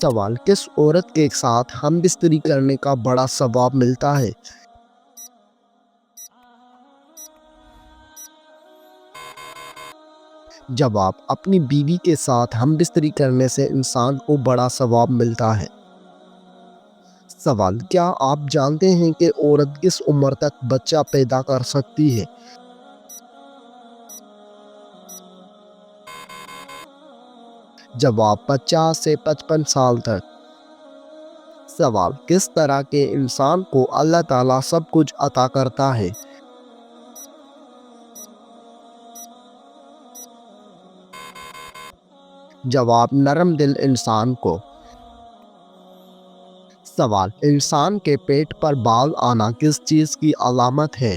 سوال: کس عورت کے ساتھ ہم بستری کرنے کا بڑا ثواب ملتا ہے؟ جواب: اپنی بیوی کے ساتھ ہم بستری کرنے سے انسان کو بڑا ثواب ملتا ہے۔ سوال: کیا آپ جانتے ہیں کہ عورت کس عمر تک بچہ پیدا کر سکتی ہے؟ جواب: 50 سے 55 سال تک۔ سوال: کس طرح کے انسان کو اللہ تعالیٰ سب کچھ عطا کرتا ہے؟ جواب: نرم دل انسان کو۔ سوال: انسان کے پیٹ پر بال آنا کس چیز کی علامت ہے؟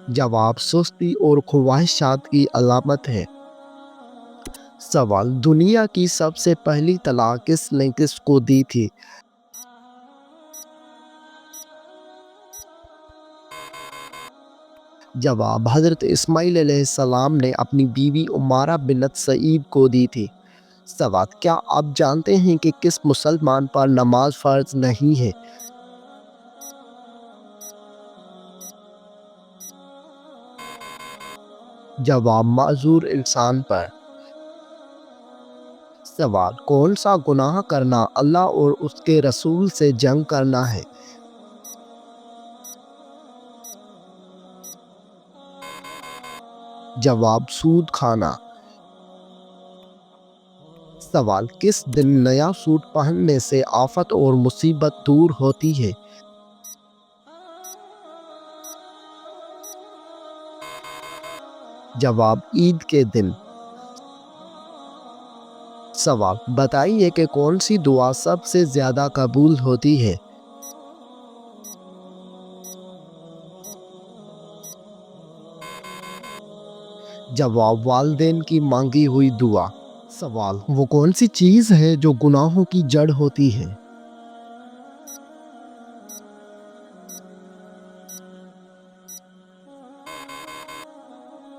جواب: سستی اور خواہشات کی علامت ہے۔ سوال: دنیا کی سب سے پہلی طلاق کس نے کس کو دی تھی؟ جواب: حضرت اسماعیل علیہ السلام نے اپنی بیوی عمارہ بنت سعید کو دی تھی۔ سوال: کیا آپ جانتے ہیں کہ کس مسلمان پر نماز فرض نہیں ہے؟ جواب: معذور انسان پر۔ سوال: کون سا گناہ کرنا اللہ اور اس کے رسول سے جنگ کرنا ہے؟ جواب: سود کھانا۔ سوال: کس دن نیا سوٹ پہننے سے آفت اور مصیبت دور ہوتی ہے؟ جواب: عید کے دن۔ سوال: بتائیے کہ کون سی دعا سب سے زیادہ قبول ہوتی ہے؟ جواب: والدین کی مانگی ہوئی دعا۔ سوال: وہ کون سی چیز ہے جو گناہوں کی جڑ ہوتی ہے؟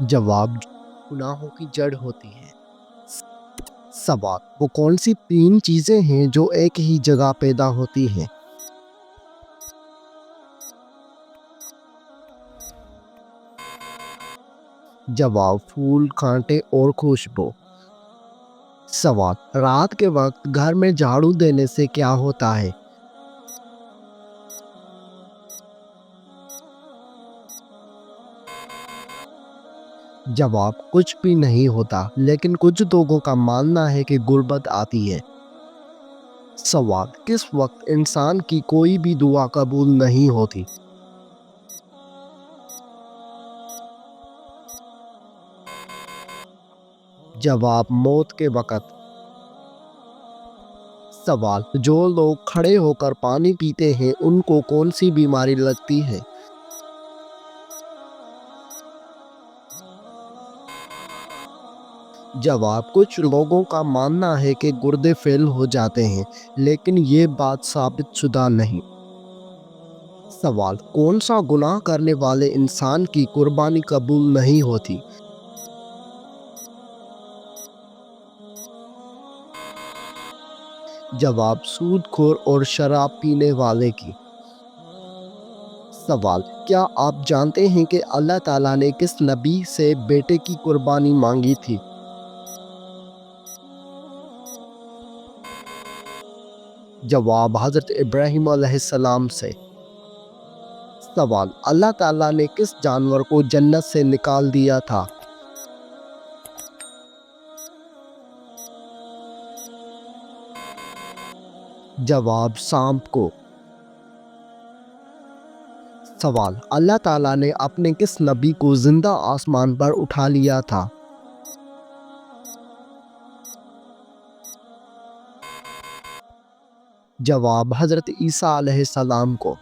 جواب: گناہوں کی جڑ ہوتی ہے۔ سوال: وہ کون سی 3 چیزیں ہیں جو ایک ہی جگہ پیدا ہوتی ہیں؟ جواب: پھول، کانٹے اور خوشبو۔ سوال: رات کے وقت گھر میں جھاڑو دینے سے کیا ہوتا ہے؟ جواب: کچھ بھی نہیں ہوتا، لیکن کچھ لوگوں کا ماننا ہے کہ غربت آتی ہے۔ سوال: کس وقت انسان کی کوئی بھی دعا قبول نہیں ہوتی؟ جواب: موت کے وقت۔ سوال: جو لوگ کھڑے ہو کر پانی پیتے ہیں ان کو کون سی بیماری لگتی ہے؟ جواب: کچھ لوگوں کا ماننا ہے کہ گردے فیل ہو جاتے ہیں، لیکن یہ بات ثابت شدہ نہیں۔ سوال: کون سا گناہ کرنے والے انسان کی قربانی قبول نہیں ہوتی؟ جواب: سود خور اور شراب پینے والے کی۔ سوال: کیا آپ جانتے ہیں کہ اللہ تعالیٰ نے کس نبی سے بیٹے کی قربانی مانگی تھی؟ جواب: حضرت ابراہیم علیہ السلام سے۔ سوال: اللہ تعالیٰ نے کس جانور کو جنت سے نکال دیا تھا؟ جواب: سانپ کو۔ سوال: اللہ تعالیٰ نے اپنے کس نبی کو زندہ آسمان پر اٹھا لیا تھا؟ جواب: حضرت عیسیٰ علیہ السلام کو۔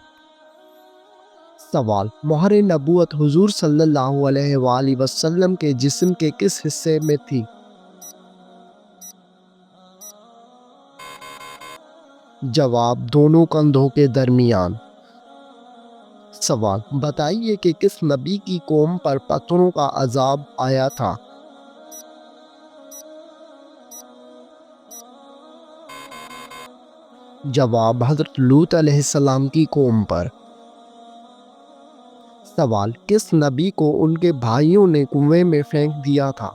سوال: مہر نبوت حضور صلی اللہ علیہ وآلہ وسلم کے جسم کے کس حصے میں تھی؟ جواب: دونوں کندھوں کے درمیان۔ سوال بتائیے کہ کس نبی کی قوم پر پتھروں کا عذاب آیا تھا؟ جواب حضرت لوط علیہ السلام کی قوم پر۔ سوال کس نبی کو ان کے بھائیوں نے کنویں میں پھینک دیا تھا؟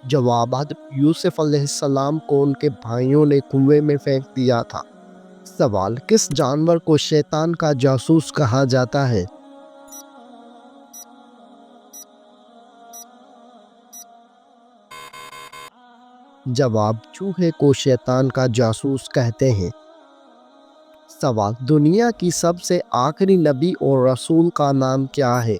جواب حضرت یوسف علیہ السلام کو ان کے بھائیوں نے کنویں میں پھینک دیا تھا۔ سوال کس جانور کو شیطان کا جاسوس کہا جاتا ہے؟ جواب چوہے کو شیطان کا جاسوس کہتے ہیں۔ سوال دنیا کی سب سے آخری نبی اور رسول کا نام کیا ہے؟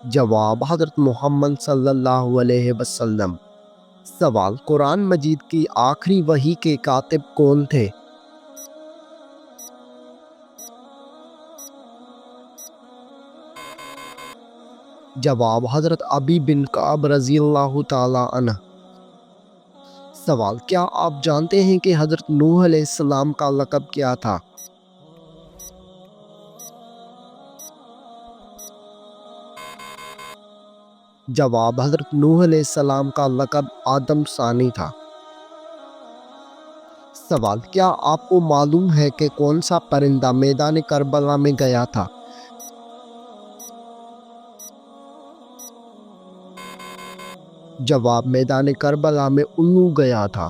جواب حضرت محمد صلی اللہ علیہ وسلم۔ سوال قرآن مجید کی آخری وحی کے کاتب کون تھے؟ جواب حضرت ابی بن کعب رضی اللہ تعالی عنہ۔ سوال کیا آپ جانتے ہیں کہ حضرت نوح علیہ السلام کا لقب کیا تھا؟ جواب حضرت نوح علیہ السلام کا لقب آدم ثانی تھا۔ سوال کیا آپ کو معلوم ہے کہ کون سا پرندہ میدان کربلا میں گیا تھا؟ جواب میدان کربلا میں الو گیا تھا۔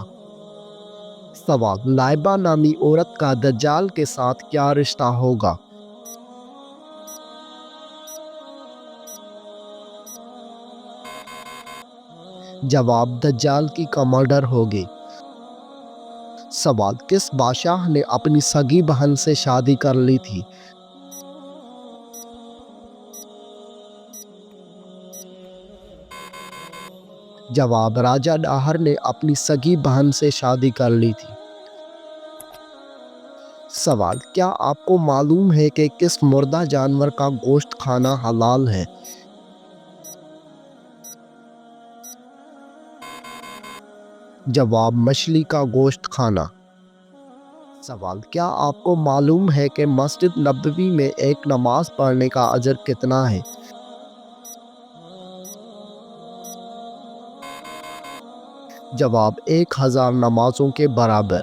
سوال لائبہ نامی عورت کا دجال کے ساتھ کیا رشتہ ہوگا؟ جواب دجال کی کمانڈر ہوگی۔ سوال کس بادشاہ نے اپنی سگی بہن سے شادی کر لی تھی؟ جواب راجہ ڈاہر نے اپنی سگی بہن سے شادی کر لی تھی۔ سوال کیا آپ کو معلوم ہے کہ کس مردہ جانور کا گوشت کھانا حلال ہے؟ جواب مچھلی کا گوشت کھانا۔ سوال کیا آپ کو معلوم ہے کہ مسجد نبوی میں ایک نماز پڑھنے کا اجر کتنا ہے؟ جواب 1000 نمازوں کے برابر۔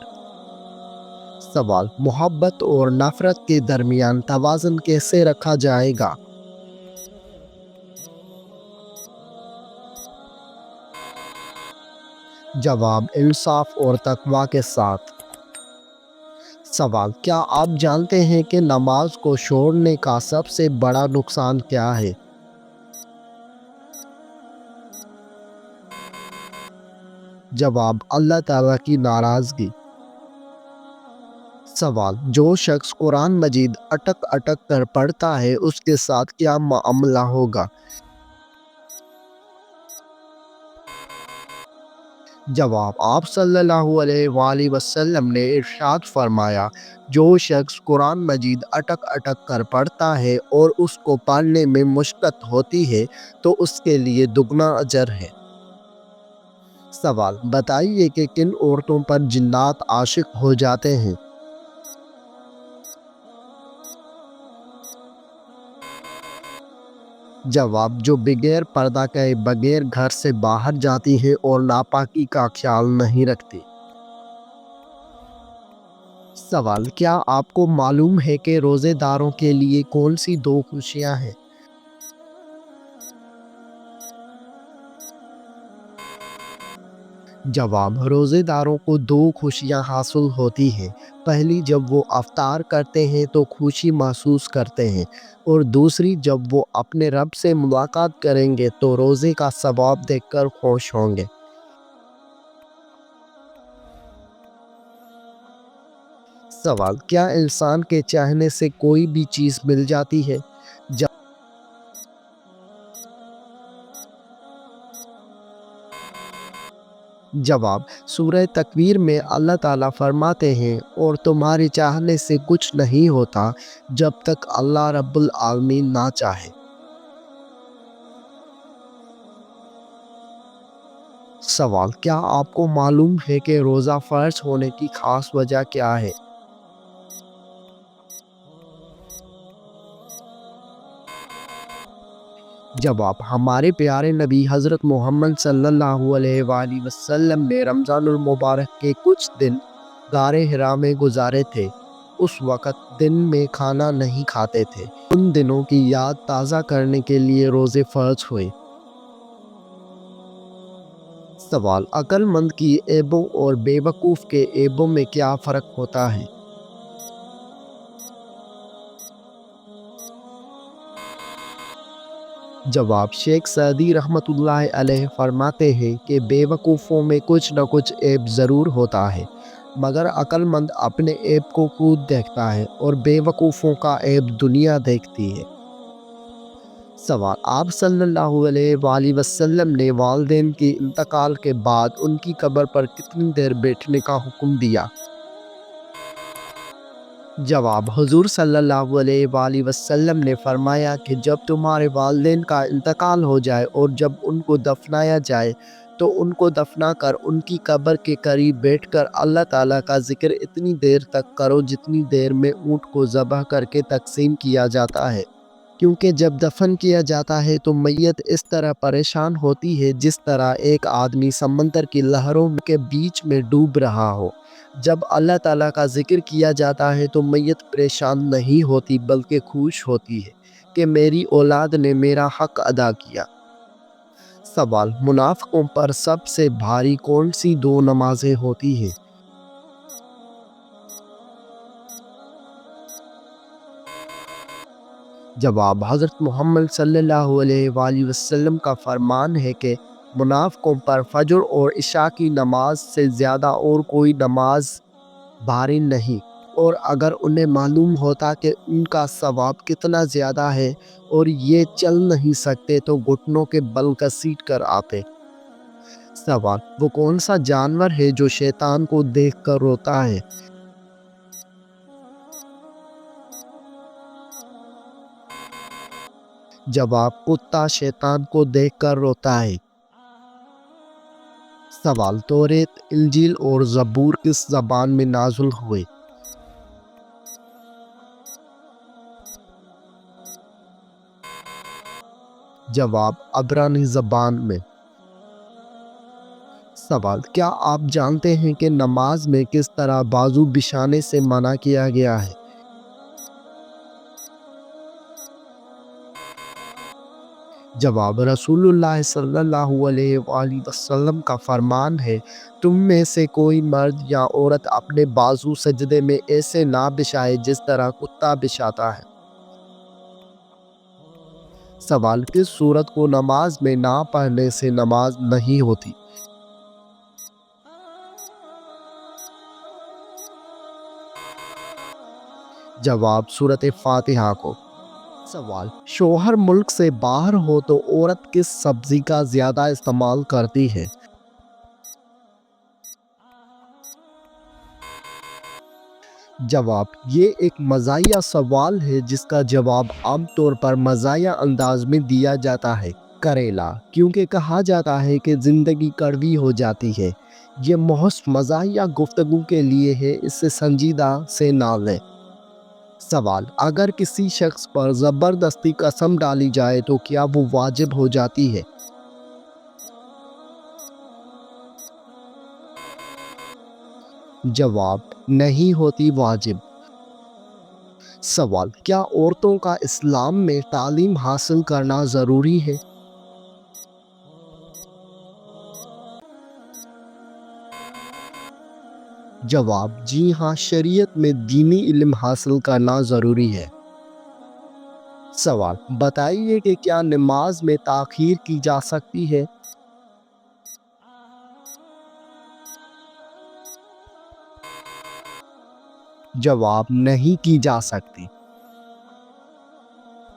سوال محبت اور نفرت کے درمیان توازن کیسے رکھا جائے گا؟ جواب انصاف اور تقوی کے ساتھ۔ سوال کیا آپ جانتے ہیں کہ نماز کو چھوڑنے کا سب سے بڑا نقصان کیا ہے؟ جواب اللہ تعالیٰ کی ناراضگی۔ سوال جو شخص قرآن مجید اٹک اٹک کر پڑھتا ہے اس کے ساتھ کیا معاملہ ہوگا؟ جواب آپ صلی اللہ علیہ وآلہ وسلم نے ارشاد فرمایا جو شخص قرآن مجید اٹک اٹک کر پڑھتا ہے اور اس کو پڑھنے میں مشقت ہوتی ہے تو اس کے لیے دگنا اجر ہے۔ سوال بتائیے کہ کن عورتوں پر جنات عاشق ہو جاتے ہیں؟ جواب جو بغیر پردہ کے بغیر گھر سے باہر جاتی ہیں اور ناپاکی کا خیال نہیں رکھتی۔ سوال کیا آپ کو معلوم ہے کہ روزے داروں کے لیے کون سی 2 خوشیاں ہیں؟ جواب روزے داروں کو 2 خوشیاں حاصل ہوتی ہیں۔ پہلی جب وہ افطار کرتے ہیں تو خوشی محسوس کرتے ہیں، اور دوسری جب وہ اپنے رب سے ملاقات کریں گے تو روزے کا ثواب دیکھ کر خوش ہوں گے۔ سوال کیا انسان کے چاہنے سے کوئی بھی چیز مل جاتی ہے؟ جواب سورہ تکویر میں اللہ تعالیٰ فرماتے ہیں اور تمہارے چاہنے سے کچھ نہیں ہوتا جب تک اللہ رب العالمین نہ چاہے۔ سوال: کیا آپ کو معلوم ہے کہ روزہ فرض ہونے کی خاص وجہ کیا ہے؟ جواب: ہمارے پیارے نبی حضرت محمد صلی اللہ علیہ وآلہ وسلم نے رمضان المبارک کے کچھ دن غار حرا میں گزارے تھے۔ اس وقت دن میں کھانا نہیں کھاتے تھے۔ ان دنوں کی یاد تازہ کرنے کے لیے روزے فرض ہوئے۔ سوال: عقل مند کی عیبوں اور بے وقوف کے عیبوں میں کیا فرق ہوتا ہے؟ جواب: شیخ سعدی رحمۃ اللہ علیہ فرماتے ہیں کہ بے وقوفوں میں کچھ نہ کچھ عیب ضرور ہوتا ہے، مگر عقل مند اپنے عیب کو خود دیکھتا ہے اور بے وقوفوں کا عیب دنیا دیکھتی ہے۔ سوال: آپ صلی اللہ علیہ وآلہ وسلم نے والدین کے انتقال کے بعد ان کی قبر پر کتنی دیر بیٹھنے کا حکم دیا؟ جواب: حضور صلی اللہ علیہ وآلہ وسلم نے فرمایا کہ جب تمہارے والدین کا انتقال ہو جائے اور جب ان کو دفنایا جائے تو ان کو دفنا کر ان کی قبر کے قریب بیٹھ کر اللہ تعالیٰ کا ذکر اتنی دیر تک کرو جتنی دیر میں اونٹ کو ذبح کر کے تقسیم کیا جاتا ہے، کیونکہ جب دفن کیا جاتا ہے تو میت اس طرح پریشان ہوتی ہے جس طرح ایک آدمی سمندر کی لہروں کے بیچ میں ڈوب رہا ہو۔ جب اللہ تعالیٰ کا ذکر کیا جاتا ہے تو میت پریشان نہیں ہوتی بلکہ خوش ہوتی ہے کہ میری اولاد نے میرا حق ادا کیا۔ سوال: منافقوں پر سب سے بھاری کون سی دو نمازیں ہوتی ہیں؟ جواب: حضرت محمد صلی اللہ علیہ وآلہ وسلم کا فرمان ہے کہ منافقوں پر فجر اور عشاء کی نماز سے زیادہ اور کوئی نماز بھاری نہیں، اور اگر انہیں معلوم ہوتا کہ ان کا ثواب کتنا زیادہ ہے اور یہ چل نہیں سکتے تو گھٹنوں کے بل گھسیٹ کر آتے۔ سوال: وہ کون سا جانور ہے جو شیطان کو دیکھ کر روتا ہے؟ جواب: کتا شیطان کو دیکھ کر روتا ہے۔ سوال: توریت، انجیل اور زبور کس زبان میں نازل ہوئے؟ جواب: عبرانی زبان میں۔ سوال: کیا آپ جانتے ہیں کہ نماز میں کس طرح بازو بچھانے سے منع کیا گیا ہے؟ جواب: رسول اللہ صلی اللہ علیہ وآلہ وسلم کا فرمان ہے، تم میں سے کوئی مرد یا عورت اپنے بازو سجدے میں ایسے نہ بچھائے جس طرح کتا بچھاتا ہے۔ سوال: کس سورت کو نماز میں نہ پڑھنے سے نماز نہیں ہوتی؟ جواب: سورۃ فاتحہ کو۔ سوال: شوہر ملک سے باہر ہو تو عورت کس سبزی کا زیادہ استعمال کرتی ہے؟ جواب: یہ ایک مزاحیہ سوال ہے جس کا جواب عام طور پر مزاحیہ انداز میں دیا جاتا ہے۔ کریلا، کیونکہ کہا جاتا ہے کہ زندگی کڑوی ہو جاتی ہے۔ یہ محض مزاحیہ گفتگو کے لیے ہے، اسے سنجیدہ سے نہ لیں۔ سوال: اگر کسی شخص پر زبردستی قسم ڈالی جائے تو کیا وہ واجب ہو جاتی ہے؟ جواب: نہیں ہوتی واجب۔ سوال: کیا عورتوں کا اسلام میں تعلیم حاصل کرنا ضروری ہے؟ جواب: جی ہاں، شریعت میں دینی علم حاصل کرنا ضروری ہے۔ سوال: بتائیے کہ کیا نماز میں تاخیر کی جا سکتی ہے؟ جواب: نہیں کی جا سکتی۔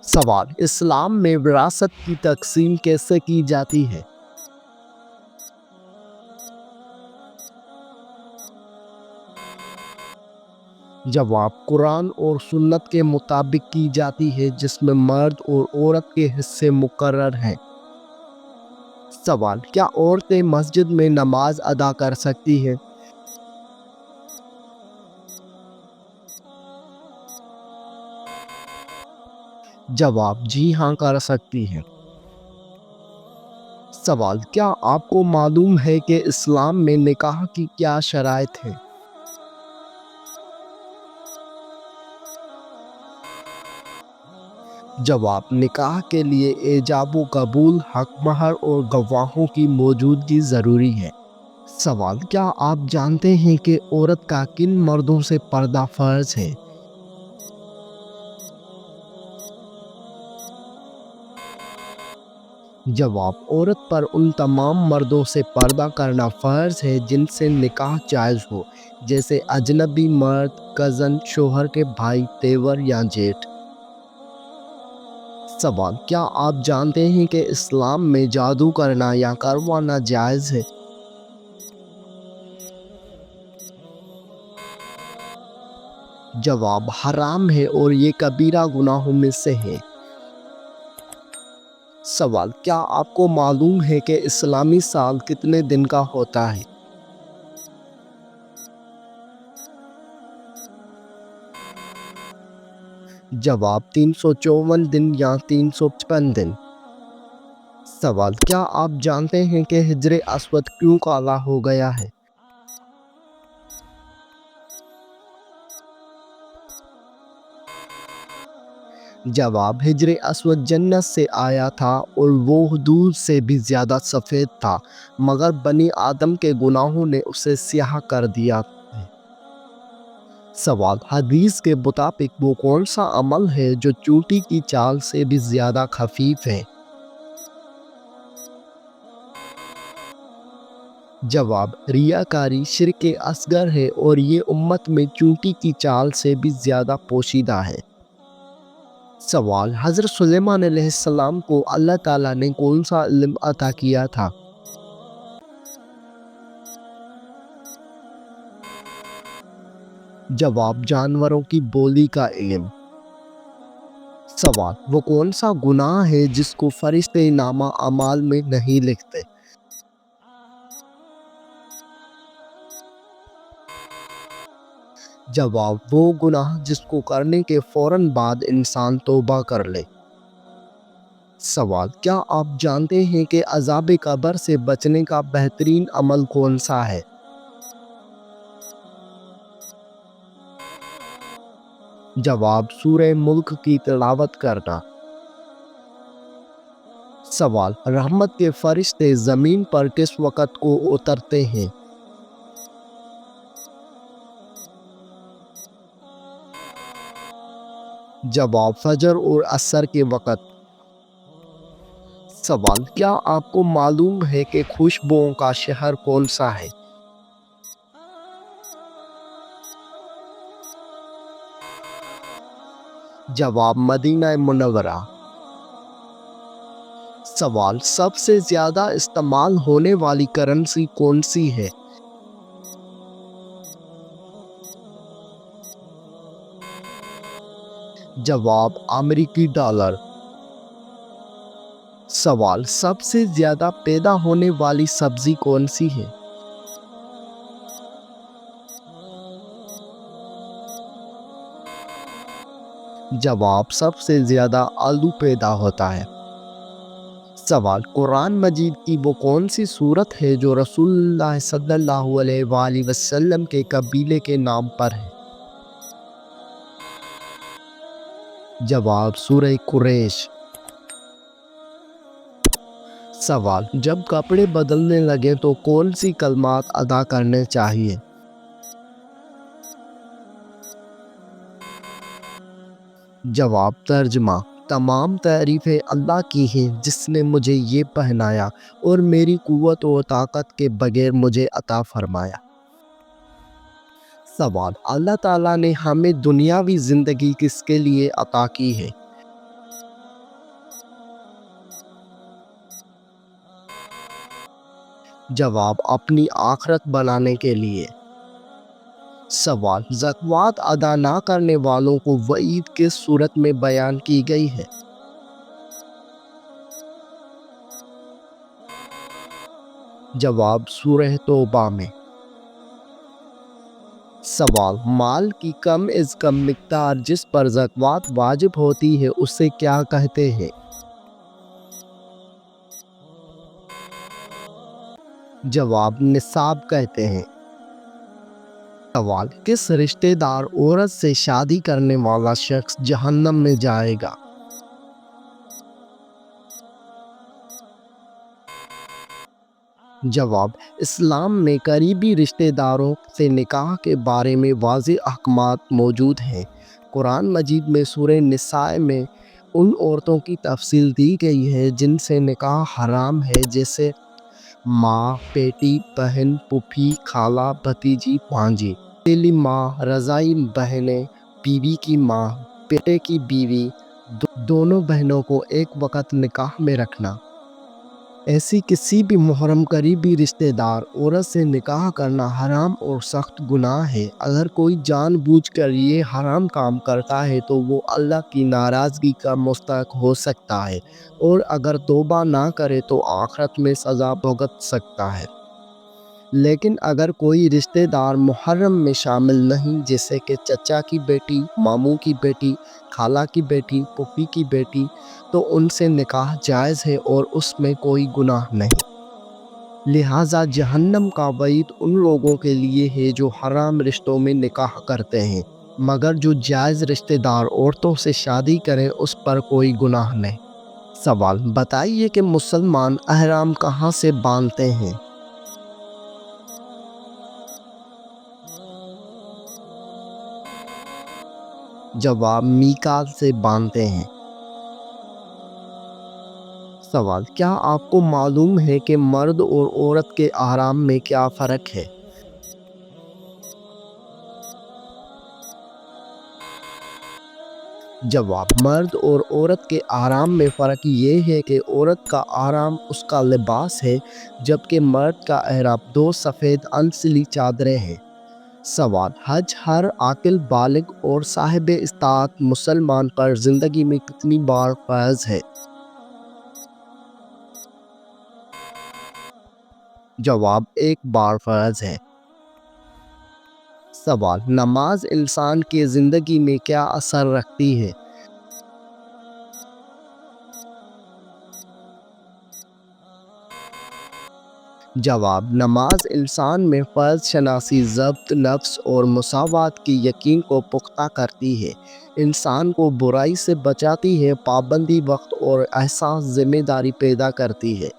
سوال: اسلام میں وراثت کی تقسیم کیسے کی جاتی ہے؟ جواب: قرآن اور سنت کے مطابق کی جاتی ہے، جس میں مرد اور عورت کے حصے مقرر ہیں۔ سوال: کیا عورتیں مسجد میں نماز ادا کر سکتی ہیں؟ جواب: جی ہاں، کر سکتی ہیں۔ سوال: کیا آپ کو معلوم ہے کہ اسلام میں نکاح کی کیا شرائط ہیں؟ جواب: نکاح کے لیے ایجاب و قبول، حق مہر اور گواہوں کی موجودگی ضروری ہے۔ سوال: کیا آپ جانتے ہیں کہ عورت کا کن مردوں سے پردہ فرض ہے؟ جواب: عورت پر ان تمام مردوں سے پردہ کرنا فرض ہے جن سے نکاح جائز ہو، جیسے اجنبی مرد، کزن، شوہر کے بھائی، دیور یا جیٹھ۔ سوال: کیا آپ جانتے ہیں کہ اسلام میں جادو کرنا یا کروانا جائز ہے؟ جواب: حرام ہے اور یہ کبیرہ گناہوں میں سے ہے۔ سوال: کیا آپ کو معلوم ہے کہ اسلامی سال کتنے دن کا ہوتا ہے؟ جواب: 354 دن یا 355 دن۔ سوال: کیا آپ جانتے ہیں کہ حجر اسود کیوں کالا ہو گیا ہے؟ جواب: حجر اسود جنت سے آیا تھا اور وہ دودھ سے بھی زیادہ سفید تھا، مگر بنی آدم کے گناہوں نے اسے سیاہ کر دیا ہے۔ سوال: حدیث کے مطابق وہ کون سا عمل ہے جو چونٹی کی چال سے بھی زیادہ خفیف ہے؟ جواب: ریاکاری شرک اصغر ہے اور یہ امت میں چونٹی کی چال سے بھی زیادہ پوشیدہ ہے۔ سوال: حضرت سلیمان علیہ السلام کو اللہ تعالیٰ نے کون سا علم عطا کیا تھا؟ جواب: جانوروں کی بولی کا علم۔ سوال: وہ کون سا گناہ ہے جس کو فرشتے نامہ اعمال میں نہیں لکھتے؟ جواب: وہ گناہ جس کو کرنے کے فوراً بعد انسان توبہ کر لے۔ سوال: کیا آپ جانتے ہیں کہ عذاب قبر سے بچنے کا بہترین عمل کون سا ہے؟ جواب: سورہ ملک کی تلاوت کرنا۔ سوال: رحمت کے فرشتے زمین پر کس وقت کو اترتے ہیں؟ جواب: فجر اور عصر کے وقت۔ سوال: کیا آپ کو معلوم ہے کہ خوشبوؤں کا شہر کون سا ہے؟ جواب: مدینہ منورہ۔ سوال: سب سے زیادہ استعمال ہونے والی کرنسی کون سی ہے؟ جواب: امریکی ڈالر۔ سوال: سب سے زیادہ پیدا ہونے والی سبزی کون سی ہے؟ جواب: سب سے زیادہ آلو پیدا ہوتا ہے۔ سوال: قرآن مجید کی وہ کون سی سورت ہے جو رسول اللہ صلی اللہ علیہ وآلہ وسلم کے قبیلے کے نام پر ہے؟ جواب: سورہ قریش۔ سوال: جب کپڑے بدلنے لگے تو کون سی کلمات ادا کرنے چاہیے؟ جواب: ترجمہ: تمام تعریفیں اللہ کی ہیں جس نے مجھے یہ پہنایا اور میری قوت و طاقت کے بغیر مجھے عطا فرمایا۔ سوال: اللہ تعالیٰ نے ہمیں دنیاوی زندگی کس کے لیے عطا کی ہے؟ جواب: اپنی آخرت بنانے کے لیے۔ سوال: زکوٰۃ ادا نہ کرنے والوں کو وعید کس صورت میں بیان کی گئی ہے؟ جواب سورہ توبہ میں۔ سوال، مال کی کم از کم مقدار جس پر زکوٰۃ واجب ہوتی ہے اسے کیا کہتے ہیں؟ جواب نصاب کہتے ہیں۔ سوال، کس رشتہ دار عورت سے شادی کرنے والا شخص جہنم میں جائے گا؟ جواب، اسلام میں قریبی رشتہ داروں سے نکاح کے بارے میں واضح احکامات موجود ہیں۔ قرآن مجید میں سورہ نساء میں ان عورتوں کی تفصیل دی گئی ہے جن سے نکاح حرام ہے، جیسے ماں، بیٹی، بہن، پھوپھی، خالہ، بھتیجی، بھانجی، اکیلی ماں، رضاعی بہنیں، بیوی کی ماں، بیٹے کی بیوی، دونوں بہنوں کو ایک وقت نکاح میں رکھنا۔ ایسی کسی بھی محرم قریبی رشتہ دار عورت سے نکاح کرنا حرام اور سخت گناہ ہے۔ اگر کوئی جان بوجھ کر یہ حرام کام کرتا ہے تو وہ اللہ کی ناراضگی کا مستحق ہو سکتا ہے، اور اگر توبہ نہ کرے تو آخرت میں سزا بھگت سکتا ہے۔ لیکن اگر کوئی رشتہ دار محرم میں شامل نہیں، جیسے کہ چچا کی بیٹی، ماموں کی بیٹی، خالہ کی بیٹی، پھوپھی کی بیٹی، تو ان سے نکاح جائز ہے اور اس میں کوئی گناہ نہیں۔ لہٰذا جہنم کا وعید ان لوگوں کے لیے ہے جو حرام رشتوں میں نکاح کرتے ہیں، مگر جو جائز رشتہ دار عورتوں سے شادی کریں اس پر کوئی گناہ نہیں۔ سوال، بتائیے کہ مسلمان احرام کہاں سے باندھتے ہیں؟ جواب، میقات سے باندھتے ہیں۔ سوال، کیا آپ کو معلوم ہے کہ مرد اور عورت کے احرام میں کیا فرق ہے؟ جواب، مرد اور عورت کے احرام میں فرق یہ ہے کہ عورت کا احرام اس کا لباس ہے، جبکہ مرد کا احرام دو سفید انسلی چادریں ہیں۔ سوال، حج ہر عاقل بالغ اور صاحب استطاعت مسلمان پر زندگی میں کتنی بار فرض ہے؟ جواب، ایک بار فرض ہے۔ سوال، نماز انسان کی زندگی میں کیا اثر رکھتی ہے؟ جواب، نماز انسان میں فرض شناسی، ضبط نفس اور مساوات کی یقین کو پختہ کرتی ہے، انسان کو برائی سے بچاتی ہے، پابندی وقت اور احساس ذمہ داری پیدا کرتی ہے۔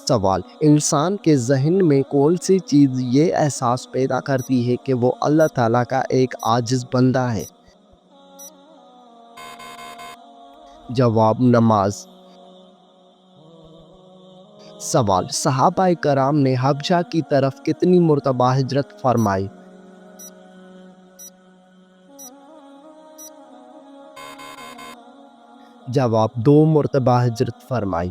سوال، انسان کے ذہن میں کون سی چیز یہ احساس پیدا کرتی ہے کہ وہ اللہ تعالیٰ کا ایک عاجز بندہ ہے؟ جواب، نماز۔ سوال، صحابہ کرام نے حبشہ کی طرف کتنی مرتبہ ہجرت فرمائی؟ جواب، 2 مرتبہ ہجرت فرمائی۔